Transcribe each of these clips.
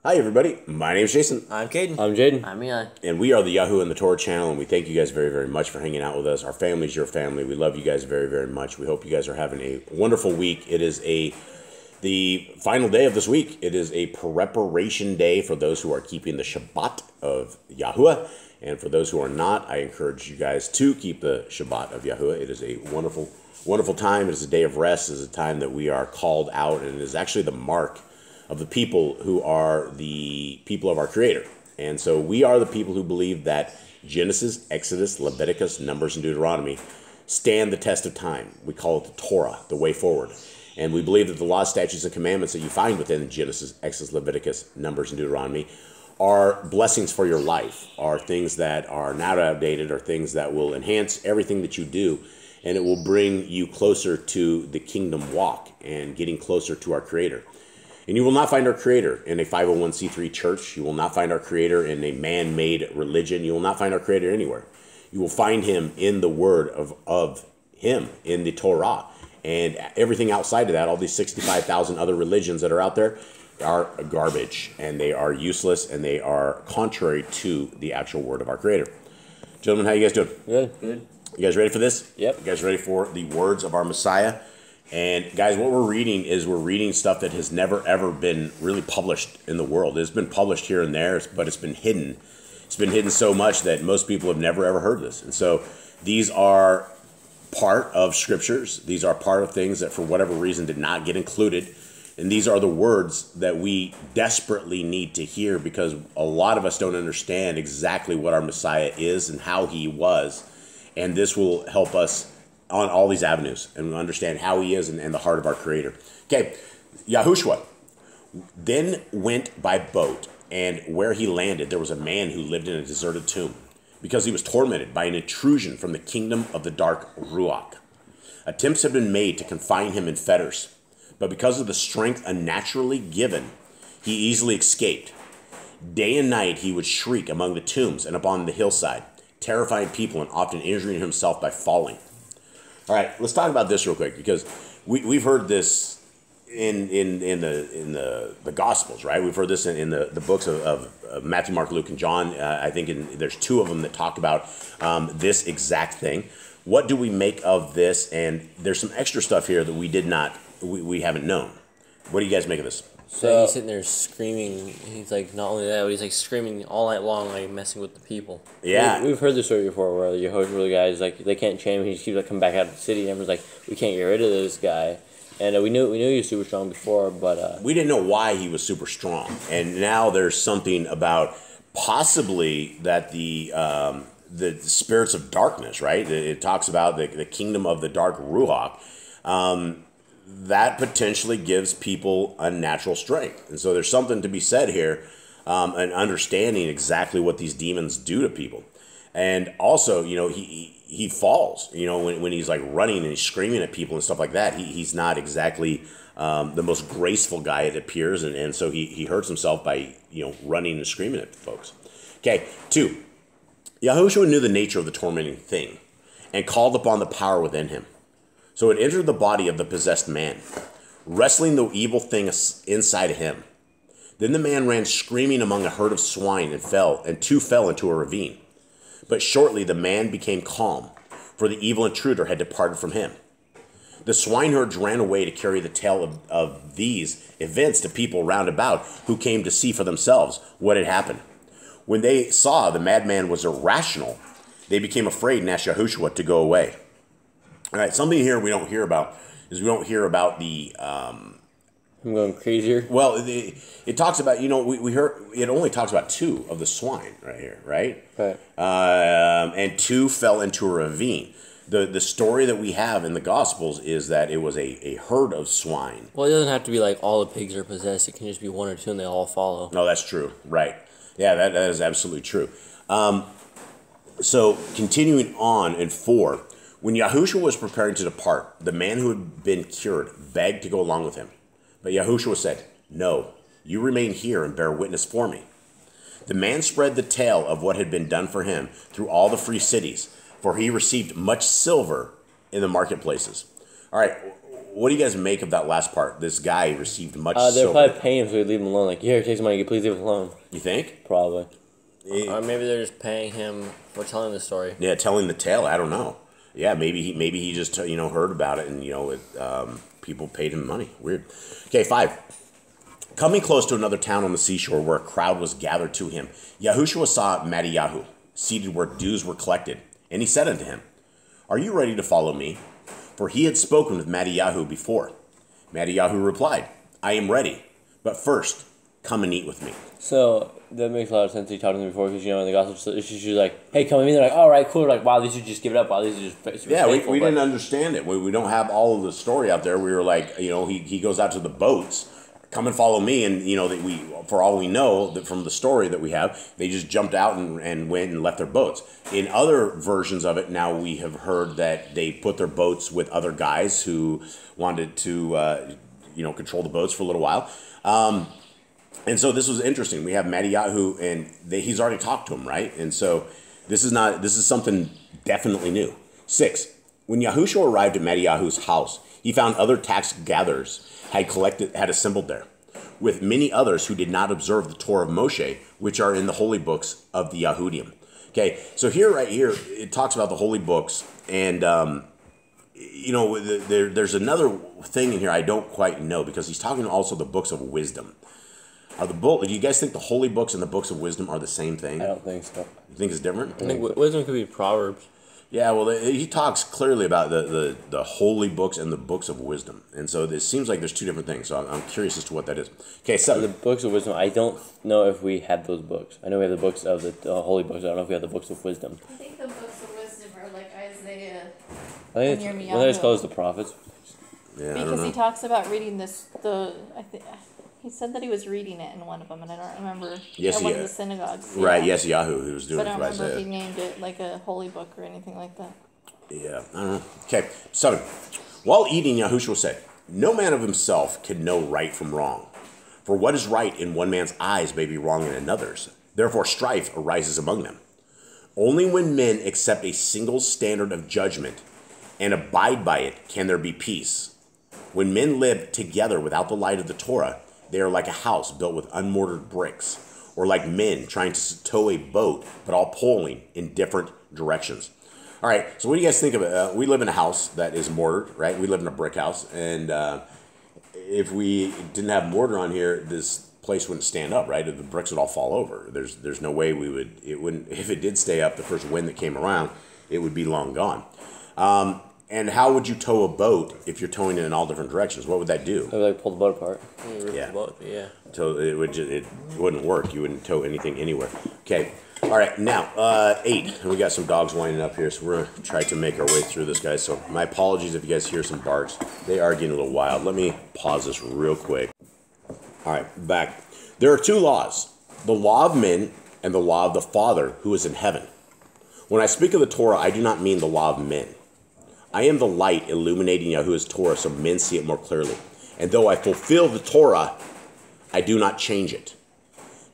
Hi, everybody. My name is Jason. I'm Caden. I'm Jaden. I'm Eli. And we are the YHWH and the Torah channel, and we thank you guys very, very much for hanging out with us. Our family is your family. We love you guys very, very much. We hope you guys are having a wonderful week. It is the final day of this week. It is a preparation day for those who are keeping the Shabbat of YHWH. And for those who are not, I encourage you guys to keep the Shabbat of YHWH. It is a wonderful, wonderful time. It is a day of rest. It is a time that we are called out, and it is actually the mark of the people who are the people of our Creator. And so we are the people who believe that Genesis, Exodus, Leviticus, Numbers, and Deuteronomy stand the test of time. We call it the Torah, the way forward. And we believe that the laws, statutes, and commandments that you find within Genesis, Exodus, Leviticus, Numbers, and Deuteronomy are blessings for your life, are things that are not outdated, are things that will enhance everything that you do, and it will bring you closer to the kingdom walk and getting closer to our Creator. And you will not find our Creator in a 501c3 church. You will not find our Creator in a man-made religion. You will not find our Creator anywhere. You will find Him in the Word of Him, in the Torah. And everything outside of that, all these 65,000 other religions that are out there, are garbage. And they are useless, and they are contrary to the actual Word of our Creator. Gentlemen, how you guys doing? Good. Good. You guys ready for this? Yep. You guys ready for the words of our Messiah? And guys, what we're reading stuff that has never ever been really published in the world. It's been published here and there, but it's been hidden. It's been hidden so much that most people have never ever heard this. And so these are part of scriptures. These are part of things that for whatever reason did not get included. And these are the words that we desperately need to hear, because a lot of us don't understand exactly what our Messiah is and how he was. And this will help us on all these avenues and understand how he is and the heart of our Creator. Okay, YHWH then went by boat, and where he landed, there was a man who lived in a deserted tomb, because he was tormented by an intrusion from the kingdom of the dark Ruach. Attempts had been made to confine him in fetters, but because of the strength unnaturally given, he easily escaped. Day and night he would shriek among the tombs and upon the hillside, terrifying people and often injuring himself by falling. All right, let's talk about this real quick, because we've heard this in the Gospels, right? We've heard this in the books of Matthew, Mark, Luke, and John. I think there's two of them that talk about this exact thing. What do we make of this? And there's some extra stuff here that we haven't known. What do you guys make of this? So he's sitting there screaming. He's like, not only that, but he's like screaming all night long, like messing with the people. Yeah, we've heard this story before, where the YHWH guys, like, they can't chain him. He just keeps like coming back out of the city. And everyone's like, we can't get rid of this guy. And we knew he was super strong before, but we didn't know why he was super strong. And now there's something about possibly that the spirits of darkness, right? It talks about the kingdom of the dark Ruach. That potentially gives people unnatural strength. And so there's something to be said here, and understanding exactly what these demons do to people. And also, he falls, when he's like running and he's screaming at people and stuff like that. He's not exactly the most graceful guy, it appears. And so he hurts himself by, running and screaming at folks. Okay, 2, YHWH knew the nature of the tormenting thing and called upon the power within him. So it entered the body of the possessed man, wrestling the evil thing inside of him. Then the man ran screaming among a herd of swine and two fell into a ravine. But shortly the man became calm, for the evil intruder had departed from him. The swineherds ran away to carry the tale of these events to people round about, who came to see for themselves what had happened. When they saw the madman was irrational, they became afraid and asked YHWH to go away. All right, something here we don't hear about is the I'm going crazier. Well, it talks about, we heard it only talks about 2 of the swine right here, right? Right. And 2 fell into a ravine. The story that we have in the Gospels is that it was a herd of swine. Well, it doesn't have to be like all the pigs are possessed. It can just be 1 or 2 and they all follow. No, that's true. Right. Yeah, that is absolutely true. So continuing on in 4, when YHWH was preparing to depart, the man who had been cured begged to go along with him. But YHWH said, "No, you remain here and bear witness for me." The man spread the tale of what had been done for him through all the free cities, for he received much silver in the marketplaces. All right, what do you guys make of that last part? This guy received much They're silver. probably paying him so he'd leave him alone. Like, here, take some money, please leave him alone. You think? Probably. Or maybe they're just paying him for telling the story. Yeah, telling the tale. I don't know. Yeah, maybe he just heard about it and people paid him money. Weird. Okay, 5. Coming close to another town on the seashore where a crowd was gathered to him, Yahushua saw Mattiyahu seated where dues were collected, and he said unto him, "Are you ready to follow me?" For he had spoken with Mattiyahu before. Mattiyahu replied, "I am ready, but first come and eat with me." So that makes a lot of sense. You talked to them before because in the gospel, she's like, "Hey, come with me." They're like, "All right, cool." They're like, "Wow, these are just give it up. Wow, these are just Yeah, faithful, we didn't understand it. We don't have all of the story out there. We were like, he goes out to the boats, come and follow me, and that we, for all we know, that from the story that we have, they just jumped out and went and left their boats. In other versions of it, now we have heard that they put their boats with other guys who wanted to, control the boats for a little while. And so this was interesting. We have Mattiyahu, and he's already talked to him, right? And so this is something definitely new. 6. When Yahushua arrived at Mattiyahu's house, he found other tax gatherers had assembled there, with many others who did not observe the Torah of Moshe, which are in the holy books of the Yahudim. Okay, so right here, it talks about the holy books, and there's another thing in here I don't quite know, because he's talking also the books of wisdom. Do you guys think the holy books and the books of wisdom are the same thing? I don't think so. You think it's different? I think wisdom could be Proverbs. Yeah, well, he talks clearly about the holy books and the books of wisdom. And so it seems like there's two different things. So I'm curious as to what that is. Okay, 7. The books of wisdom, I don't know if we have those books. I know we have the books of the holy books. I don't know if we have the books of wisdom. I think the books of wisdom are like Isaiah. I think it's called the prophets. Yeah, I don't Because know. he talks about reading he said that he was reading it in one of them, and I don't remember. Yes, at one yeah. of the synagogues. Right, Yeah. yes, Yahoo, who was doing But it I for don't remember if Isaiah. he named it like a holy book or anything like that. Yeah, I don't know. Okay, 7. While eating, Yahushua said, "No man of himself can know right from wrong. For what is right in one man's eyes may be wrong in another's. Therefore strife arises among them. Only when men accept a single standard of judgment and abide by it can there be peace. When men live together without the light of the Torah, they are like a house built with unmortared bricks, or like men trying to tow a boat, but all pulling in different directions." All right, so what do you guys think of it? We live in a house that is mortared, right? We live in a brick house, and if we didn't have mortar on here, this place wouldn't stand up, right? The bricks would all fall over. There's no way it wouldn't. If it did stay up, the first wind that came around, it would be long gone. And how would you tow a boat if you're towing it in all different directions? What would that do? I would like pull the boat apart. Yeah. Yeah. So it wouldn't work. You wouldn't tow anything anywhere. Okay. All right. Now, 8. And we got some dogs lining up here, so we're going to try to make our way through this, guys. So my apologies if you guys hear some barks. They are getting a little wild. Let me pause this real quick. All right. Back. There are 2 laws. The law of men and the law of the Father who is in heaven. When I speak of the Torah, I do not mean the law of men. I am the light illuminating Yahuwah's Torah so men see it more clearly. And though I fulfill the Torah, I do not change it.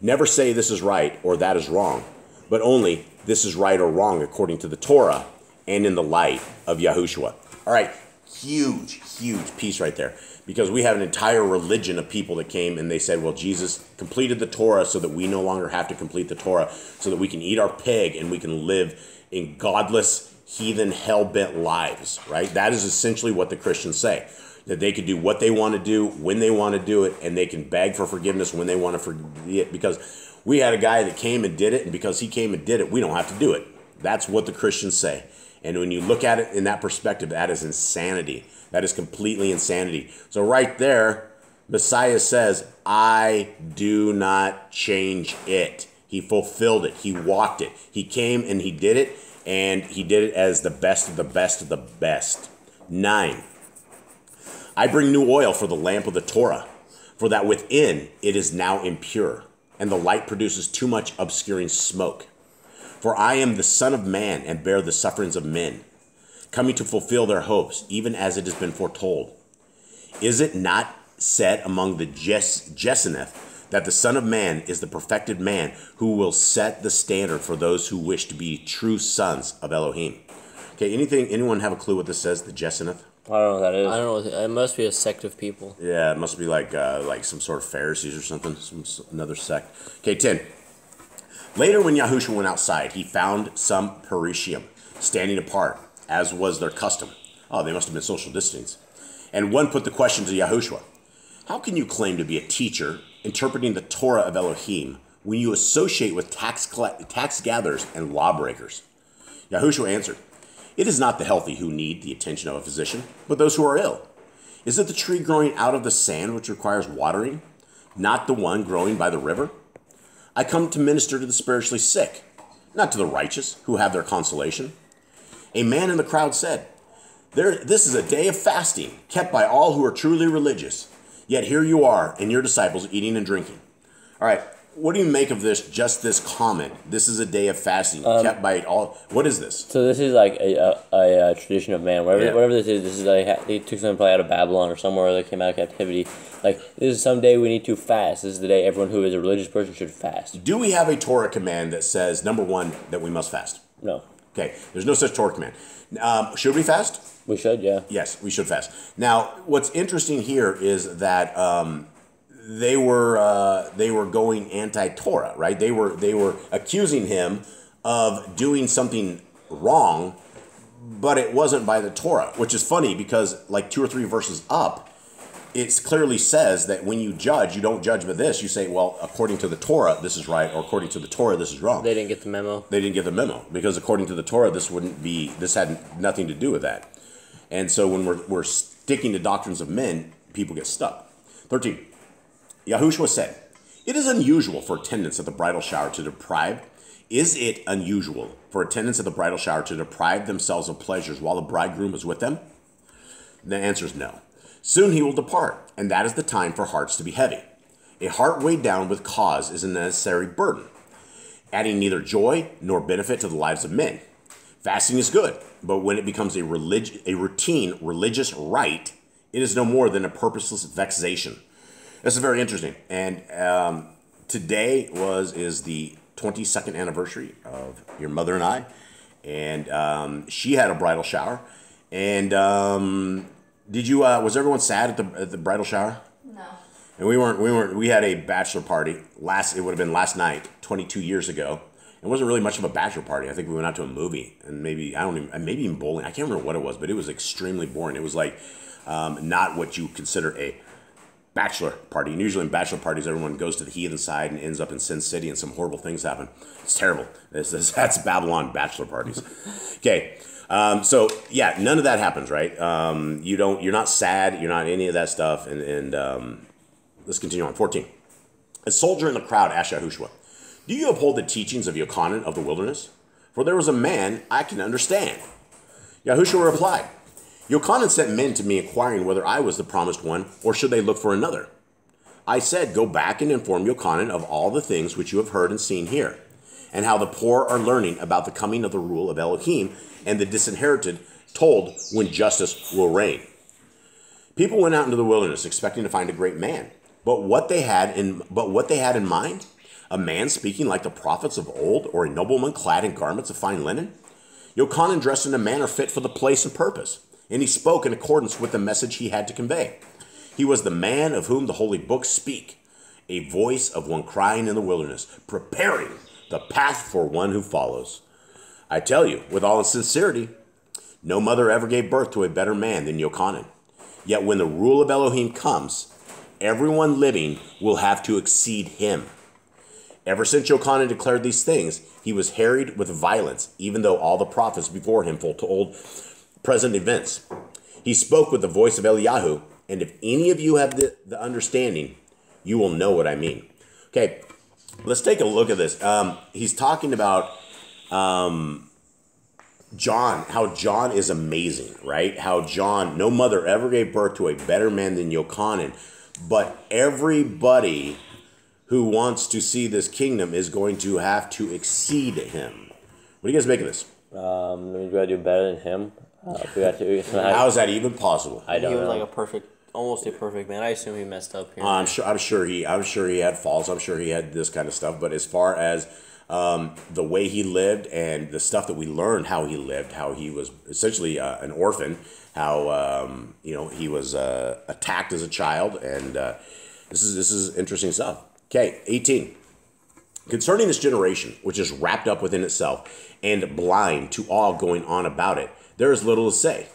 Never say this is right or that is wrong, but only this is right or wrong according to the Torah and in the light of Yahushua. All right, huge piece right there. Because we have an entire religion of people that came and they said, well, Jesus completed the Torah so that we no longer have to complete the Torah, so that we can eat our pig and we can live in godless, heathen, hell-bent lives, right? That is essentially what the Christians say. That they can do what they want to do, when they want to do it, and they can beg for forgiveness when they want to forget. Because we had a guy that came and did it, and because he came and did it, we don't have to do it. That's what the Christians say. And when you look at it in that perspective, that is insanity. That is completely insanity. So right there, Messiah says, I do not change it. He fulfilled it. He walked it. He came and he did it. And he did it as the best of the best of the best. 9. I bring new oil for the lamp of the Torah, for that within it is now impure, and the light produces too much obscuring smoke. For I am the Son of Man, and bear the sufferings of men, coming to fulfill their hopes, even as it has been foretold. Is it not said among the Jesseneth that the Son of Man is the perfected man who will set the standard for those who wish to be true sons of Elohim? Okay, anyone have a clue what this says, the Jesseneth? I don't know what that is. I don't know. It must be a sect of people. Yeah, it must be like some sort of Pharisees or something, another sect. Okay, 10. Later, when Yahushua went outside, he found some Parishim standing apart, as was their custom. Oh, they must have been social distancing. And one put the question to Yahushua, how can you claim to be a teacher interpreting the Torah of Elohim when you associate with tax gatherers and lawbreakers? Yahushua answered, it is not the healthy who need the attention of a physician, but those who are ill. Is it the tree growing out of the sand which requires watering, not the one growing by the river? I come to minister to the spiritually sick, not to the righteous who have their consolation. A man in the crowd said, this is a day of fasting, kept by all who are truly religious. Yet here you are and your disciples eating and drinking. All right, what do you make of this, just this comment? This is a day of fasting, kept by all. What is this? So this is like a tradition of man. Whatever this is like, they took something probably out of Babylon or somewhere they came out of captivity. Like, this is some day we need to fast. This is the day everyone who is a religious person should fast. Do we have a Torah command that says, number one, that we must fast? No. Okay, there's no such Torah command. Should we fast? We should, yeah. Yes, we should fast. Now, what's interesting here is that they were going anti-Torah, right? They were accusing him of doing something wrong, but it wasn't by the Torah, which is funny because like 2 or 3 verses up, it clearly says that when you judge, you don't judge by this. You say, well, according to the Torah, this is right, or according to the Torah, this is wrong. They didn't get the memo. They didn't get the memo because according to the Torah, this had nothing to do with that. And so when we're sticking to doctrines of men, people get stuck. 13. Yahushua said, it is unusual for attendants at the bridal shower to deprive. Is it unusual for attendants at the bridal shower to deprive themselves of pleasures while the bridegroom is with them? The answer is no. Soon he will depart, and that is the time for hearts to be heavy. A heart weighed down with cause is a necessary burden, adding neither joy nor benefit to the lives of men. Fasting is good, but when it becomes a routine religious rite, it is no more than a purposeless vexation. This is very interesting. And today is the 22nd anniversary of your mother and I, and she had a bridal shower. And was everyone sad at the bridal shower? No. And we had a bachelor party it would have been last night, 22 years ago. It wasn't really much of a bachelor party. I think we went out to a movie and maybe even bowling. I can't remember what it was, but it was extremely boring. It was like not what you consider a bachelor party. And usually in bachelor parties, everyone goes to the heathen side and ends up in Sin City and some horrible things happen. It's terrible. That's Babylon bachelor parties. Okay. So yeah, none of that happens, right? You're not sad. You're not any of that stuff. And let's continue on. 14. A soldier in the crowd asked Yahushua, do you uphold the teachings of Yochanan of the wilderness? For there was a man I can understand. Yahushua replied, Yochanan sent men to me inquiring whether I was the promised one, or should they look for another? I said, go back and inform Yochanan of all the things which you have heard and seen here, and how the poor are learning about the coming of the rule of Elohim, and the disinherited told when justice will reign. People went out into the wilderness expecting to find a great man, but what they had in mind, a man speaking like the prophets of old, or a nobleman clad in garments of fine linen? Yochanan dressed in a manner fit for the place and purpose, and he spoke in accordance with the message he had to convey. He was the man of whom the holy books speak, a voice of one crying in the wilderness, preparing the path for one who follows. I tell you, with all sincerity, no mother ever gave birth to a better man than Yochanan. Yet when the rule of Elohim comes, everyone living will have to exceed him. Ever since Yochanan declared these things, he was harried with violence, even though all the prophets before him foretold present events. He spoke with the voice of Eliyahu, and if any of you have the understanding, you will know what I mean. Okay, let's take a look at this. He's talking about John, how John is amazing, right? How John, no mother ever gave birth to a better man than Yochanan, but everybody who wants to see this kingdom is going to have to exceed him. What do you guys make of this? We gotta do better than him. How is that even possible? I don't know. He was like a perfect almost a perfect man. I assume he messed up here. I'm sure he had faults. I'm sure he had this kind of stuff. But as far as the way he lived and the stuff that we learned, how he lived, how he was essentially an orphan, how he was attacked as a child, and this is interesting stuff. Okay, 18. Concerning this generation, which is wrapped up within itself and blind to all going on about it, there is little to say.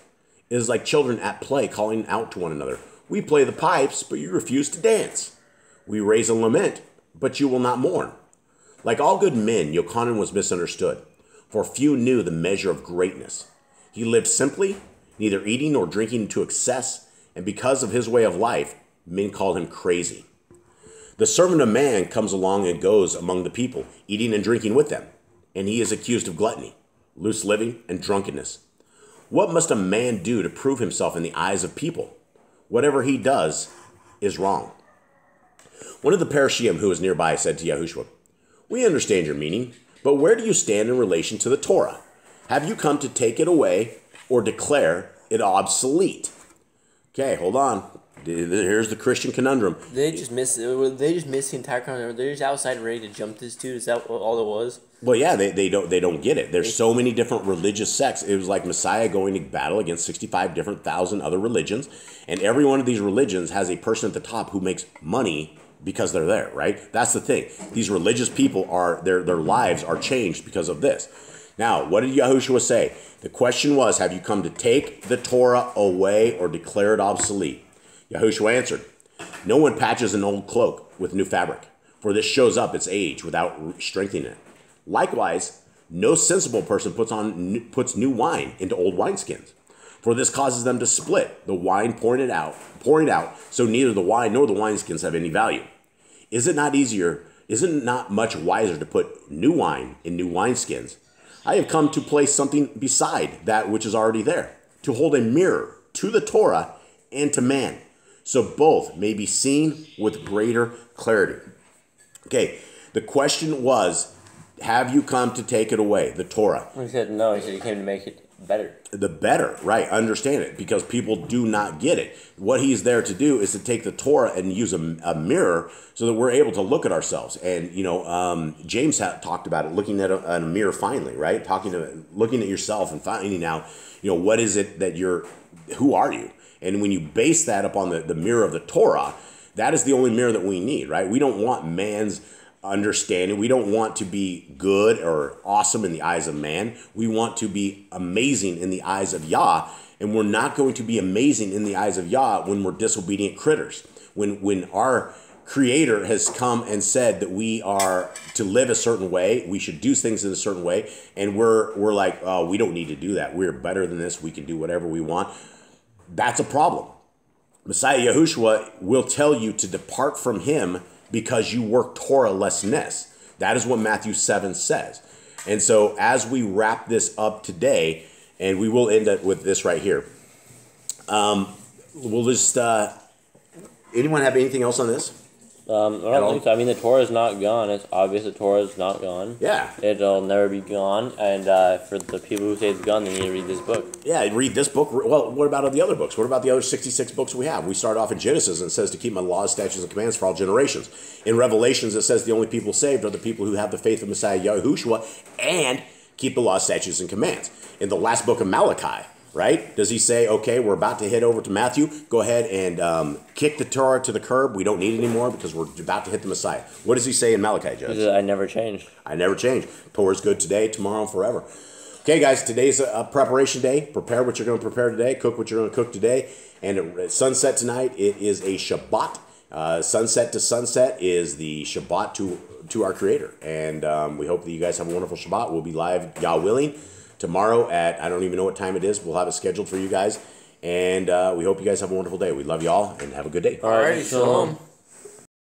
It is like children at play calling out to one another. We play the pipes, but you refuse to dance. We raise a lament, but you will not mourn. Like all good men, Yochanan was misunderstood, for few knew the measure of greatness. He lived simply, neither eating nor drinking to excess, and because of his way of life, men called him crazy. The servant of man comes along and goes among the people, eating and drinking with them, and he is accused of gluttony, loose living, and drunkenness. What must a man do to prove himself in the eyes of people? Whatever he does is wrong. One of the Parashim who was nearby said to Yahushua, "We understand your meaning, but where do you stand in relation to the Torah? Have you come to take it away or declare it obsolete?" Okay, hold on. Here's the Christian conundrum. They just missed the entire conundrum. They're just outside ready to jump this dude. Is that all it was? Well, yeah, they don't get it. There's so many different religious sects. It was like Messiah going to battle against 65,000 other religions, and every one of these religions has a person at the top who makes money because they're there, right? That's the thing. These religious people their lives are changed because of this. Now, what did Yahushua say? The question was, have you come to take the Torah away or declare it obsolete? Yahushua answered, "No one patches an old cloak with new fabric, for this shows up its age without strengthening it. Likewise, no sensible person puts new wine into old wineskins, for this causes them to split, the wine pouring it out, so neither the wine nor the wineskins have any value. Is it not much wiser to put new wine in new wineskins? I have come to place something beside that which is already there, to hold a mirror to the Torah and to man, so both may be seen with greater clarity." Okay, the question was, have you come to take it away, the Torah? He said no. He said he came to make it better. The better, right? Understand it, because people do not get it. What he's there to do is to take the Torah and use a mirror so that we're able to look at ourselves. And James talked about it, looking at a mirror finally, right? Looking at yourself and finding out, what is it that who are you? And when you base that upon the mirror of the Torah, that is the only mirror that we need, right? We don't want man's understanding. We don't want to be good or awesome in the eyes of man. We want to be amazing in the eyes of Yah. And we're not going to be amazing in the eyes of Yah when we're disobedient critters. When our Creator has come and said that we are to live a certain way, we should do things in a certain way, and we're like, oh, we don't need to do that. We're better than this. We can do whatever we want. That's a problem. Messiah Yahushua will tell you to depart from him because you work Torah-lessness. That is what Matthew 7 says. And so as we wrap this up today, and we will end up with this right here, we'll just, anyone have anything else on this? I don't think so. I mean, the Torah is not gone. It's obvious the Torah is not gone. Yeah. It'll never be gone. And for the people who say it's gone, they need to read this book. Yeah, read this book. Well, what about the other books? What about the other 66 books we have? We start off in Genesis and it says to keep my laws, statutes, and commands for all generations. In Revelations, it says the only people saved are the people who have the faith of Messiah Yahushua and keep the laws, statutes, and commands. In the last book of Malachi, right? Does he say, okay, we're about to head over to Matthew. Go ahead and kick the Torah to the curb. We don't need it anymore because we're about to hit the Messiah. What does he say in Malachi, Judge? I never change. I never change. Torah's good today, tomorrow, and forever. Okay, guys, today's a preparation day. Prepare what you're going to prepare today. Cook what you're going to cook today. And at sunset tonight, it is a Shabbat. Sunset to sunset is the Shabbat to our Creator. And we hope that you guys have a wonderful Shabbat. We'll be live, Yah willing, tomorrow at, I don't even know what time it is. We'll have it scheduled for you guys. And we hope you guys have a wonderful day. We love y'all and have a good day. All right, Shalom.